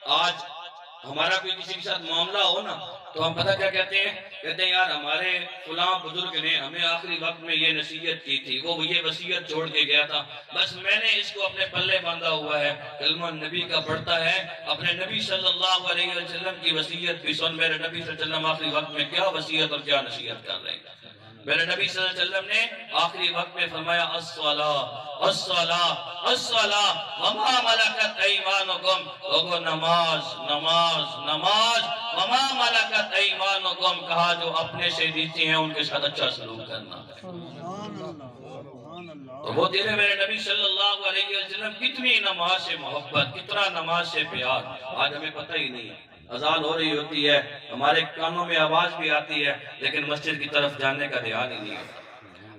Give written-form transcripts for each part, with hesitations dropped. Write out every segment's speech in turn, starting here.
آج ہمارا کوئی کسی کے ساتھ معاملہ ہو نا تو ہم پتہ کیا کہتے ہیں یار ہمارے فلاں بزرگ نے ہمیں آخری وقت میں یہ نصیحت کی تھی، وہ یہ وصیت چھوڑ کے گیا تھا، بس میں نے اس کو اپنے پلے باندھا ہوا ہے، کلمہ نبی کا پڑھتا ہے، اپنے نبی صلی اللہ علیہ وسلم کی وصیت بھی سن۔ میرے نبی صلی اللہ علیہ وسلم آخری وقت میں کیا وصیت اور کیا نصیحت کر رہے ہیں۔ میرے نبی صلی اللہ علیہ وسلم نے آخری وقت میں فرمایا الصلاۃ الصلاۃ الصلاۃ وما ملکت ایمانکم، لوگو نماز نماز نماز، وما ملکت ایمانکم، کہا جو اپنے سے نیچے ہیں ان کے ساتھ اچھا سلوک کرنا ہے۔ تو وہ تیرے میرے نبی صلی اللہ علیہ وسلم کتنی نماز سے محبت، کتنا نماز سے پیار، آج ہمیں پتہ ہی نہیں ہے۔ اذان ہو رہی ہوتی ہے، ہمارے کانوں میں آواز بھی آتی ہے، لیکن مسجد کی طرف جانے کا دھیان ہی نہیں ہوتا۔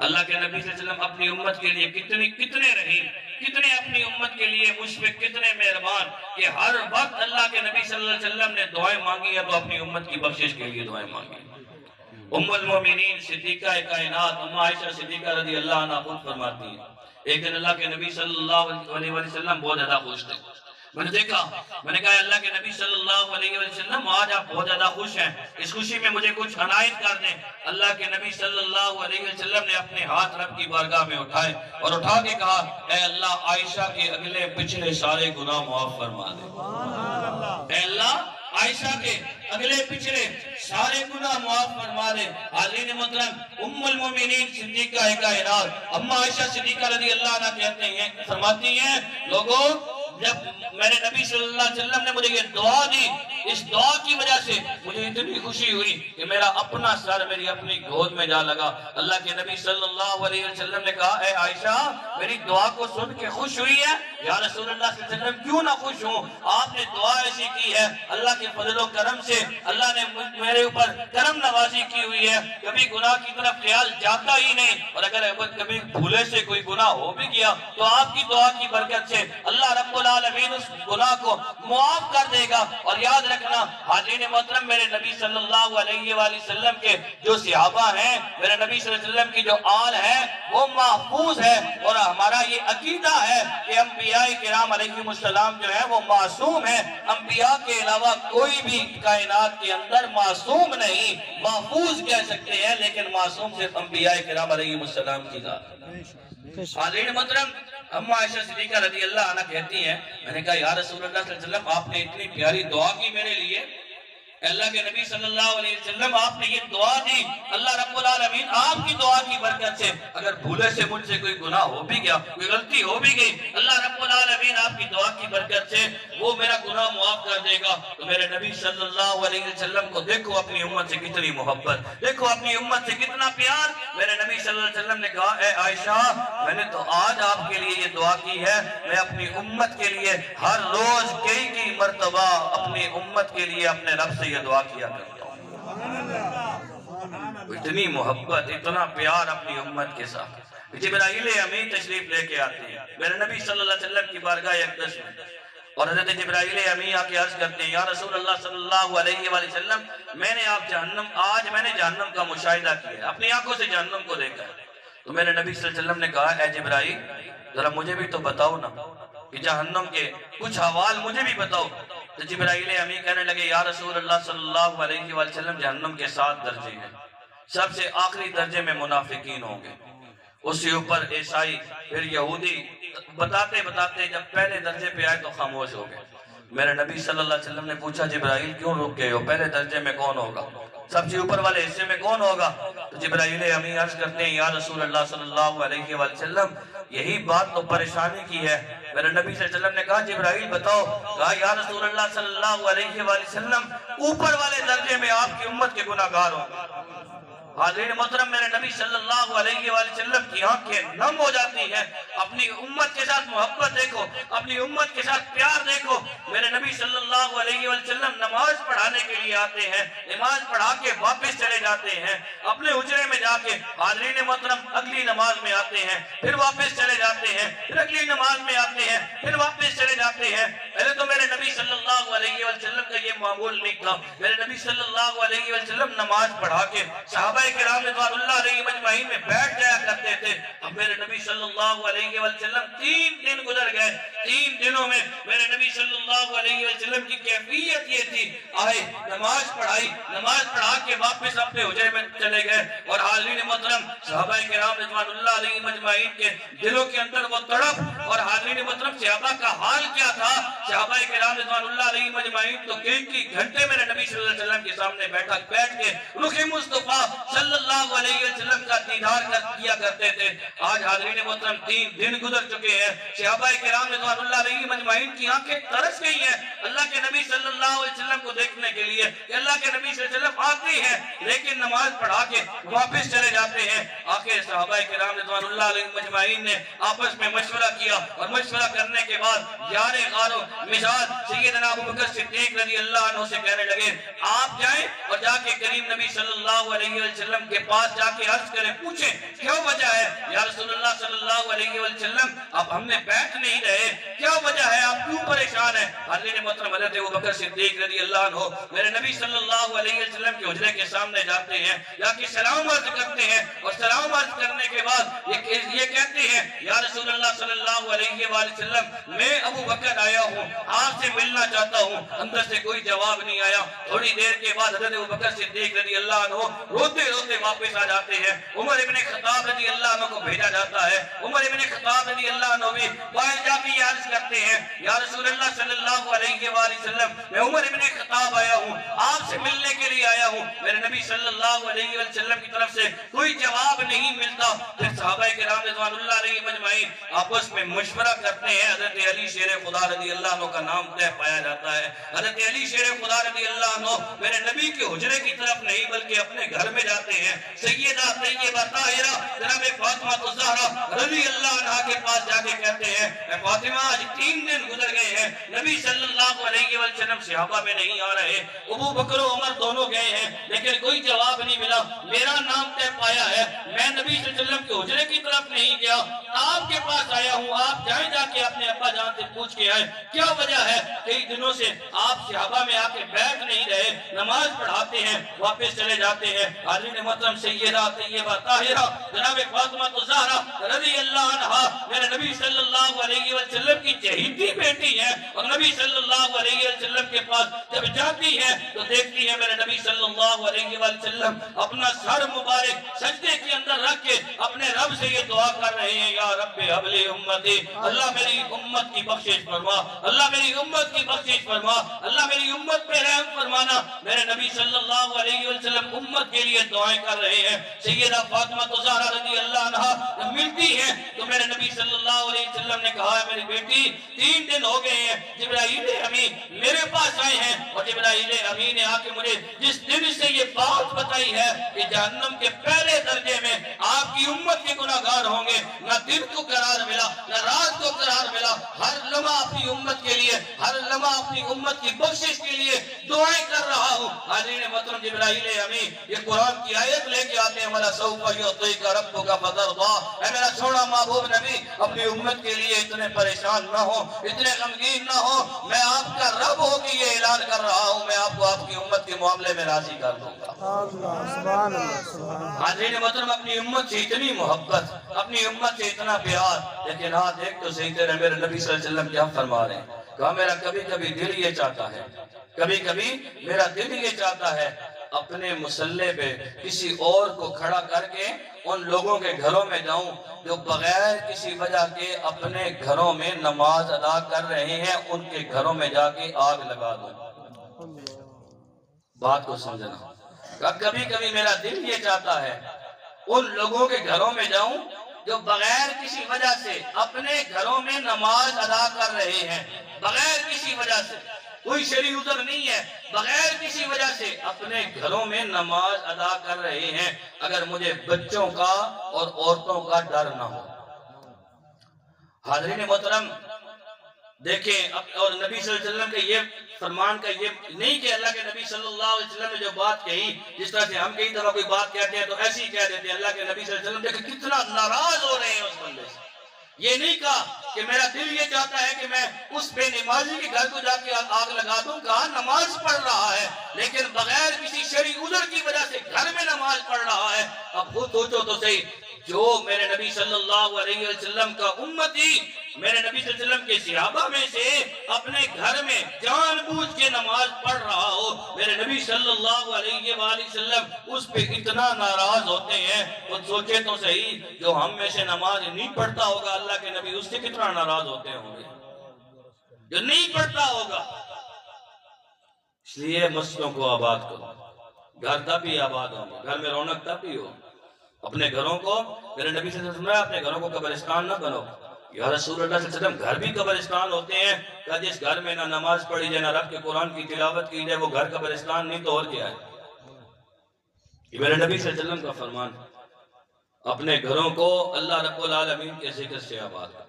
اللہ کے نبی صلی اللہ علیہ وسلم اپنی امت کے لیے کتنے رحیم، کتنے اپنی امت کے لیے مشفق، کتنے مہربان، کہ ہر وقت اللہ کے نبی صلی اللہ علیہ وسلم نے دعائیں مانگی ہیں تو اپنی امت کی بخشش کے لیے دعائیں مانگی ہیں۔ ام المومنین صدیقہ کائنات ام عائشہ صدیقہ رضی اللہ عنہ خود فرماتی ہیں، ایک دن اللہ کے نبی صلی اللہ علیہ وسلم بہت زیادہ خوش تھے۔ میں نے دیکھا، میں نے کہا اللہ کے نبی صلی اللہ علیہ وسلم آج آپ بہت زیادہ خوش ہیں، اس خوشی میں مجھے کچھ عنایت کر دیں۔ اللہ کے نبی صلی اللہ علیہ وسلم نے اپنے ہاتھ رب کی بارگاہ میں اٹھائے اور اٹھا کے کہا اے اللہ عائشہ کے اگلے پچھلے سارے گناہ معاف فرما دے، اے اللہ عائشہ کے اگلے پچھلے سارے گناہ معاف فرما دے۔ حاضرین محترم، ام المومنین صدیقہ کائنات اما عائشہ صدیقہ رضی اللہ عنہ کہتے ہیں، فرماتی ہیں لوگوں جب میرے نبی صلی اللہ علیہ وسلم نے مجھے یہ دعا دی، اس دعا کی وجہ سے مجھے اتنی خوشی ہوئی کہ میرا اپنا سر میری اپنی گود میں جا لگا۔ اللہ کے نبی صلی اللہ علیہ وسلم نے کہا اے عائشہ میری دعا کو سن کے خوش ہوئی ہے؟ یا رسول اللہ صلی اللہ علیہ وسلم کیوں نہ خوش ہوں، آپ نے دعا ایسی کی ہے، اللہ کے فضل و کرم سے اللہ نے میرے اوپر کرم نوازی کی ہوئی ہے، کبھی گناہ کی طرف خیال جاتا ہی نہیں، اور اگر کبھی بھولے سے کوئی گناہ ہو بھی گیا تو آپ کی دعا کی برکت سے اللہ رب العالمین اس گناہ کو معاف کر دے گا۔ اور یاد رکھنا حاضرین محترم، میرے نبی صلی اللہ علیہ وآلہ وسلم کے جو صحابہ ہیں، میرے نبی صلی اللہ علیہ وسلم کی جو آل ہے وہ محفوظ ہے، اور ہمارا یہ عقیدہ ہے کہ انبیاء کرام علیہم السلام جو ہے وہ معصوم ہیں۔ انبیاء کے علاوہ کوئی بھی کائنات کے اندر معصوم نہیں، محفوظ کہہ سکتے ہیں لیکن معصوم صرف انبیاء کرام علیہم السلام کی ذات ہے۔ حاضرین محترم، اما عائشہ صدیقہ رضی اللہ عنہ کہتی ہیں میں نے کہا یا رسول اللہ صلی اللہ علیہ وسلم آپ نے اتنی پیاری دعا کی میرے لیے، اللہ کے نبی صلی اللہ علیہ وسلم آپ نے یہ دعا دی، اللہ رب العالمین آپ کی دعا کی برکت سے اگر بھولے سے مجھ سے کوئی گناہ ہو بھی گیا، کوئی غلطی ہو بھی گئی، اللہ رب العالمین آپ کی دعا کی برکت سے وہ میرا گناہ معاف کر دے گا۔ تو میرے نبی صلی اللہ علیہ وسلم کو دیکھو اپنی امت سے کتنی محبت، دیکھو اپنی امت سے کتنا پیار۔ میرے نبی صلی اللہ علیہ وسلم نے کہا اے عائشہ میں نے تو آج آپ کے لیے یہ دعا کی ہے، میں اپنی امت کے لیے ہر روز کئی مرتبہ اپنی امت کے لیے اپنے رب سے یہ دعا کیا کرتا ہوں۔ اتنی محبت، اتنا پیار اپنی امت کے ساتھ۔ جبرائیل امین تشریف لے کے آتے ہیں میرے نبی صلی اللہ علیہ وسلم کی بارگاہ اقدس میں، اور حضرت جبرائیل امین آ کے عرض کرتے ہیں یا رسول اللہ صلی اللہ علیہ وآلہ وسلم میں نے آج میں نے جہنم کا مشاہدہ کیا، اپنی آنکھوں سے جہنم کو دیکھا ہے۔ تو میرے نبی صلی اللہ علیہ وسلم نے کہا اے جبرائیل ذرا مجھے بھی تو بتاؤ نا کہ جہنم کے کچھ حوال مجھے بھی بتاؤ۔ تو جبرائیل امین کہنے لگے یا رسول اللہ صلی اللہ علیہ وآلہ وسلم جہنم کے 7 درجے ہیں، سب سے آخری درجے میں منافقین ہوں گے، اس سے اوپر عیسائی، پھر یہودی، بتاتے بتاتے جب پہلے درجے پہ آئے تو خاموش ہو گئے۔ میرے نبی صلی اللہ علیہ وسلم نے پوچھا جبرائیل کیوں رک گئے ہو، پہلے درجے میں کون ہوگا، سب سے اوپر والے حصے میں کون ہوگا؟ تو جبرائیل امین عرض کرتے ہیں یا رسول اللہ صلی اللہ علیہ وآلہ وسلم یہی بات تو پریشانی کی ہے۔ میرے نبی صلی اللہ علیہ وسلم نے کہا جبرائیل بتاؤ، کہا یا رسول اللہ صلی اللہ علیہ وآلہ وسلم اوپر والے درجے میں آپ کی امت کے گناہگار ہوں۔ حاضرین محترم، میرے نبی صلی اللہ علیہ وآلہ وسلم کی آنکھیں نم ہو جاتی ہیں۔ اپنی امت کے ساتھ محبت دیکھو، اپنی امت کے ساتھ پیار دیکھو۔ میرے نبی صلی اللہ علیہ وآلہ وسلم نماز پڑھانے کے لیے آتے ہیں، نماز پڑھا کے واپس چلے جاتے ہیں اپنے حجرے میں جا کے۔ حاضرین محترم، اگلی نماز میں آتے ہیں، پھر واپس چلے جاتے ہیں، پھر اگلی نماز میں آتے ہیں، پھر واپس چلے جاتے ہیں۔ پہلے تو میرے نبی صلی اللہ علیہ وآلہ وسلم کا یہ معمول نہیں تھا۔ میرے نبی صلی اللہ علیہ وآلہ وسلم نماز پڑھا کے صحابہ کرام رضوان اللہ علیہم اجمعین میں بیٹھ جایا کرتے تھے۔ اب میرے نبی صلی اللہ علیہ وآلہ وسلم 3 دن گزر گئے، 3 دنوں میں میرے نبی صلی اللہ علیہ وسلم کی کیفیت یہ تھی، آئے نماز پڑھائی، نماز پڑھا کے واپس اپنے حجرے میں چلے گئے. اور حاضرین محترم صحابہ کرام رضوان اللہ علیہم اجمعین کے دلوں کے اندر وہ تڑپ، اور حاضرین محترم صحابہ کا حال کیا تھا. صحابہ کرام رضوان اللہ علیہم اجمعین تو کئی گھنٹے میرے نبی صلی اللہ علیہ وسلم کے سامنے بیٹھ کے رخ مصطفیٰ صلی اللہ علیہ وسلم کا دیدار کیا کرتے تھے. آج حاضرین محترم 3 دن گزر چکے ہیں، صحابہ کرام رضوان اللہ علیہم اجمعین کی آنکھیں ترس گئی ہیں اللہ کے نبی صلی اللہ علیہ وسلم کو دیکھنے کے لیے کہ اللہ کے نبی صلی اللہ علیہ وسلم آتے ہیں لیکن نماز پڑھا کے واپس چلے جاتے ہیں. آخر صحابہ کرام رضوان اللہ علیہم اجمعین نے آپس میں مشورہ کیا، اور مشورہ کرنے کے بعد یار غارو مثال سیدنا ابو بکر صدیق رضی اللہ عنہ سے کہنے لگے آپ جائیں اور جا کے کریم نبی صلی اللہ علیہ وسلم کے پاس جا کے عرض کریں، پوچھیں کیا وجہ ہے یا رسول اللہ صلی اللہ علیہ وسلم اب ہم نے بیٹھ نہیں رہے، کیا وجہ ہے، آپ کیوں پریشان ہیں. حضرت محترم حضرت ابو بکر صدیق رضی اللہ عنہ میرے نبی صلی اللہ علیہ وسلم کے حجرے کے سامنے جاتے ہیں، جا کے سلام عرض کرتے ہیں، اور سلام عرض کرنے کے بعد یہ کہتے ہیں یا رسول اللہ صلی اللہ علیہ وسلم میں ابو بکر آیا ہوں، آپ سے ملنا چاہتا ہوں. اندر سے کوئی جواب نہیں آیا. تھوڑی دیر کے بعد حضرت ابو بکر صدیق رضی اللہ عنہ روتے روتے واپس آ جاتے ہیں. عمر ابن خطاب رضی اللہ عنہ کو بھیجا جاتا ہے. عمر ابن خطاب رضی اللہ عنہ بھی باہر جا کے یہ عرض کرتے ہیں یا رسول اللہ صلی اللہ علیہ وسلم میں عمر ابن خطاب آیا ہوں، آپ سے ملنے کے لیے آیا ہوں. میرے نبی صلی اللہ علیہ وسلم کی طرف سے کوئی جواب نہیں ملتا. پھر صحابہ کرام رضوان اللہ علیہ مجمعین آپس میں مشورہ کرتے ہیں. حضرت علی شیر خدا رضی اللہ عنہ کا نام طے پایا جاتا ہے. حضرت علی شیر خدا رضی اللہ عنہ میرے نبی کے حجرے کی طرف نہیں بلکہ اپنے گھر میں جاتے ہیں. سیدہ طیبہ طاہرہ جناب فاطمہ الزہرا رضی اللہ عنہ کے پاس جا کے کہتے ہیں اے فاطمہ آج 3 دن گزر گئے ہیں، نبی صلی اللہ علیہ وسلم صحابہ میں نہیں آ رہے، ابو بکر و عمر دونوں گئے ہیں لیکن کوئی جواب نہیں ملا. میرا نام طے پایا ہے، میں نبی صلی اللہ علیہ وسلم کے حجرے کی طرف نہیں گیا، آپ کے پاس آیا ہوں، آپ جائیں جا کے اپنے ابا جان سے پوچھ کے آئے کیا وجہ ہے. کئی دنوں سے آپ صحابہ میں آ کے بیٹھ نہیں رہے، نماز پڑھاتے ہیں واپس چلے جاتے ہیں. حاضرین محترم سیدہ طیبہ طاہرہ جناب فاطمہ الزہرا رضی اللہ عنہا میرے نبی صلی اللہ علیہ وسلم کی چہیتی بیٹی ہے، اور نبی صلی اللہ علیہ وسلم کے پاس جب جاتی ہے تو دیکھتی ہے میرے نبی صلی اللہ علیہ وسلم اپنا سر مبارک سجدے کے اندر رکھ کے اپنے رب سے یہ دعا کر رہے ہیں یا رب حب لی امتی، اللہ میری امت کی بخشش فرما، اللہ میری امت کی بخشش فرما، اللہ میری امت پہ رحم فرمانا. میرے نبی صلی اللہ علیہ وسلم امت کے لیے دعائیں کر رہے ہیں. سیدہ فاطمہ الزہرا رضی اللہ عنہا ملتی ہے تو میرے نبی صلی اللہ علیہ وسلم نے کہا ہے میری بیٹی 3 دن ہو گئے ہیں، جبرائیل امین میرے پاس آئے ہیں، اور جبرائیل امین نے آ کے مجھے جس دن سے یہ بات بتائی ہے کہ جہنم کے پہلے درجے میں آپ کی امت کے گناہگار ہوں گے، نہ دن کو قرار ملا نہ رات کو قرار ملا، ہر لمحہ اپنی امت کے لیے، ہر لمحہ اپنی امت کی بخشش کے لیے دعائیں کر رہا ہوں. حاضرین محترم جبرائیل امین یہ قرآن کی آیت لے کے آتے ہیں وَلَا سَوْفَ يُعْطِيكَ رَبُّكَ فَتَرْضَىٰ. اے میرا چھوڑا محبوب نبی اپنی امت کے لیے اتنے پریشان نہ ہو، اتنے غمگین نہ ہو، میں آپ کا رب ہو کے یہ اعلان کر رہا ہوں میں آپ کو آپ کی امت کے معاملے میں راضی کر دوں گا. سبحان اللہ. حاضرین محترم اپنی امت سے اتنی محبت، اپنی امت سے اتنا پیار، لیکن آج ایک تو صحیح تیرے میرے نبی صلی اللہ علیہ وسلم کیا فرما رہے ہیں. کہا میرا کبھی کبھی دل یہ چاہتا ہے، کبھی کبھی میرا دل یہ چاہتا ہے اپنے مصلے پہ کسی اور کو کھڑا کر کے ان لوگوں کے گھروں میں جاؤں جو بغیر کسی وجہ کے اپنے گھروں میں نماز ادا کر رہے ہیں، ان کے گھروں میں جا کے آگ لگا دوں. بات کو سمجھنا. کبھی کبھی میرا دل یہ چاہتا ہے ان لوگوں کے گھروں میں جاؤں جو بغیر کسی وجہ سے اپنے گھروں میں نماز ادا کر رہے ہیں، بغیر کسی وجہ سے، کوئی شرعی عذر نہیں ہے، بغیر کسی وجہ سے اپنے گھروں میں نماز ادا کر رہے ہیں، اگر مجھے بچوں کا اور عورتوں کا ڈر نہ ہو. حاضرین محترم دیکھیں، اور نبی صلی اللہ علیہ وسلم کے یہ فرمان کا یہ نہیں کہ اللہ کے نبی صلی اللہ علیہ وسلم نے جو بات کہی، جس طرح سے ہم کئی دفعہ کوئی بات کہتے ہیں تو ایسی ہی کہہ دیتے ہیں. اللہ کے نبی صلی اللہ علیہ وسلم دیکھیں کتنا ناراض ہو رہے ہیں اس بندے سے. یہ نہیں کہا کہ میرا دل یہ چاہتا ہے کہ میں اس بے نمازی کے گھر کو جا کے آگ لگا دوں. کہا نماز پڑھ رہا ہے لیکن بغیر کسی شرعی عذر کی وجہ سے گھر میں نماز پڑھ رہا ہے. اب خود سوچو تو صحیح، جو میرے نبی صلی اللہ علیہ وسلم کا امتی، میرے نبی صلی اللہ علیہ وسلم کے صحابہ میں سے اپنے گھر میں جان بوجھ کے نماز پڑھ رہا ہو، میرے نبی صلی اللہ علیہ وآلہ وسلم اس پہ اتنا ناراض ہوتے ہیں۔ خود سوچے تو صحیح، جو ہم میں سے نماز نہیں پڑھتا ہوگا اللہ کے نبی اس سے کتنا ناراض ہوتے ہوں گے، جو نہیں پڑھتا ہوگا۔ اس لیے مسجدوں کو آباد کرو، گھر تب ہی آباد ہوں گے، گھر میں رونق تب ہی ہو۔ اپنے گھروں کو، میرے نبی صلی اللہ علیہ وسلم، اپنے گھروں کو قبرستان نہ بنو۔ یا رسول اللہ صلی اللہ علیہ وسلم، گھر بھی قبرستان ہوتے ہیں کہ جس گھر میں نہ نماز پڑھی جائے، نہ رب کے قرآن کی تلاوت کی جائے، وہ گھر قبرستان نہیں تو اور کیا ہے؟ یہ میرے نبی صلی اللہ علیہ وسلم کا فرمان ہے۔ اپنے گھروں کو اللہ رب العالمین کے ذکر سے آباد کرو۔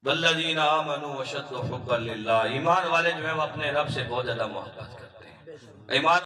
والذین آمنوا وشد حبا للہ، ایمان والے جو ہیں وہ اپنے رب سے بہت زیادہ محبت کرتے ہیں۔ ایمان